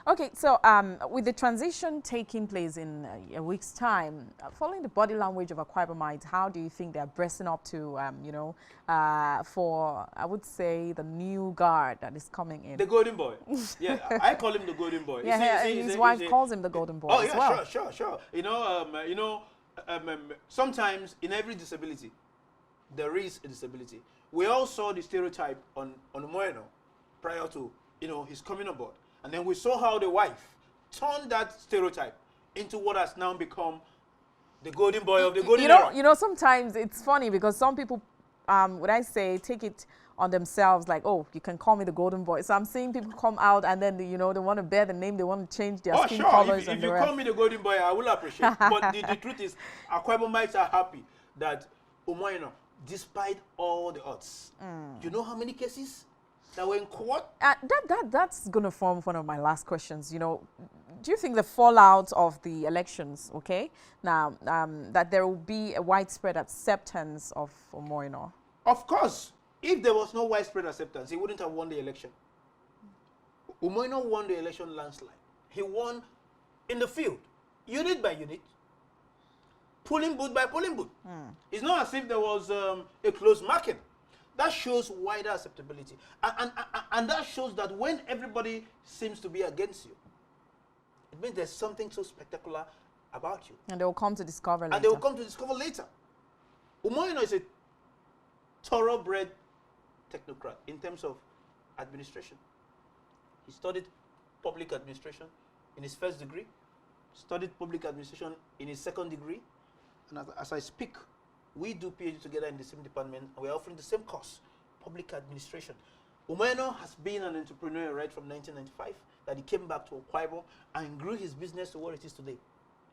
Okay, so with the transition taking place in a week's time, following the body language of Akwa Ibomites, how do you think they're bracing up to, for, I would say, the new guard that is coming in? The golden boy. Yeah, I call him the golden boy. Yeah, his wife calls him the golden boy as well. Oh, yeah, sure. Sometimes in every disability, there is a disability. We all saw the stereotype on Umo Eno prior to, his coming aboard. And then we saw how the wife turned that stereotype into what has now become the golden boy of the golden era. Sometimes it's funny because some people, would I say, take it on themselves like, oh, you can call me the golden boy. So I'm seeing people come out and then, they want to bear the name, they want to change their skin colors. If you call me the golden boy, I will appreciate. But the truth is, Akwa Ibomites are happy that Umo Eno, despite all the odds, you know how many cases that were in court? That's going to form one of my last questions. Do you think the fallout of the elections, okay, now, that there will be a widespread acceptance of Umo Eno? Of course. If there was no widespread acceptance, he wouldn't have won the election. Umo Eno won the election landslide. He won in the field, unit by unit, polling booth by polling booth. It's not as if there was a close marking. That shows wider acceptability. And that shows that when everybody seems to be against you, it means there's something so spectacular about you. And they will come to discover later. Umo Eno is a thoroughbred technocrat in terms of administration. He studied public administration in his first degree, studied public administration in his second degree, and as I speak, we do PhD together in the same department, and we're offering the same course, public administration. Umo Eno has been an entrepreneur right from 1995, that he came back to Akwa Ibom and grew his business to what it is today.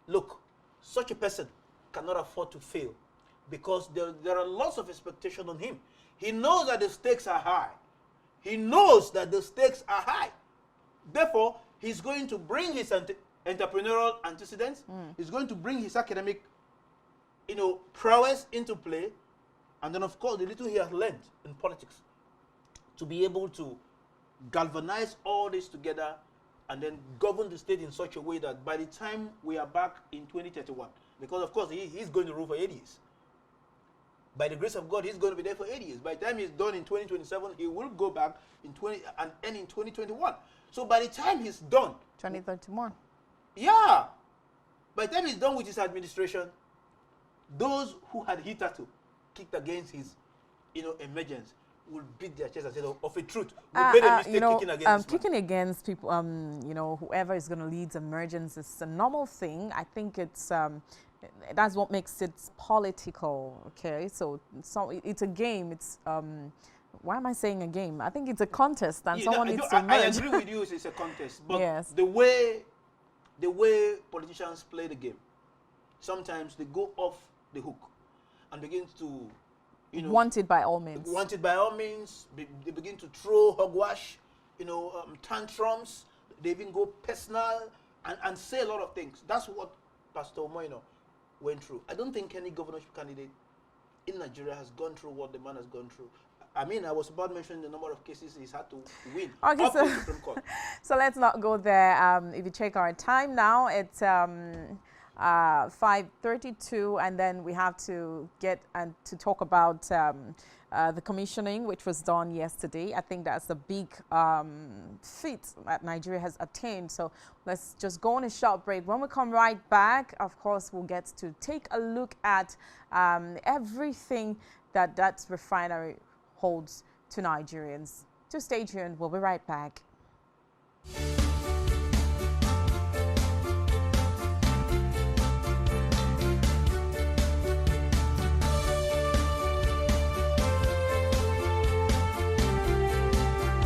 Look, such a person cannot afford to fail because there are lots of expectation on him. He knows that the stakes are high. Therefore, he's going to bring his entrepreneurial antecedents. He's going to bring his academic prowess into play, and then of course the little he has learned in politics to be able to galvanize all this together and then govern the state in such a way that by the time we are back in 2031, because of course he's going to rule for 8 years. By the grace of God, he's going to be there for 8 years. By the time he's done in 2027, he will go back in and end in 2021. So by the time he's done, 2031. Yeah. By the time he's done with his administration, those who had hitherto kicked against his, emergence will beat their chest and say, of a truth, we made a mistake kicking against kicking against people, whoever is going to lead emergence is a normal thing. I think it's that's what makes it political. Okay, so it's a game. It's why am I saying a game? I think it's a contest, and someone needs to emerge. I agree with you. It's a contest, but yes, the way politicians play the game, sometimes they go off the hook and begin to, wanted by all means. Wanted by all means. They begin to throw hogwash, tantrums. They even go personal and say a lot of things. That's what Pastor Umo Eno went through. I don't think any governorship candidate in Nigeria has gone through what the man has gone through. I mean, I was about mentioning the number of cases he's had to win. Okay, so let's not go there. If you check our time now, it's 5:32, and then we have to get and to talk about the commissioning, which was done yesterday. I think that's a big feat that Nigeria has attained. So let's just go on a short break. When we come right back, of course, we'll get to take a look at everything that refinery holds to Nigerians. Just stay tuned. We'll be right back.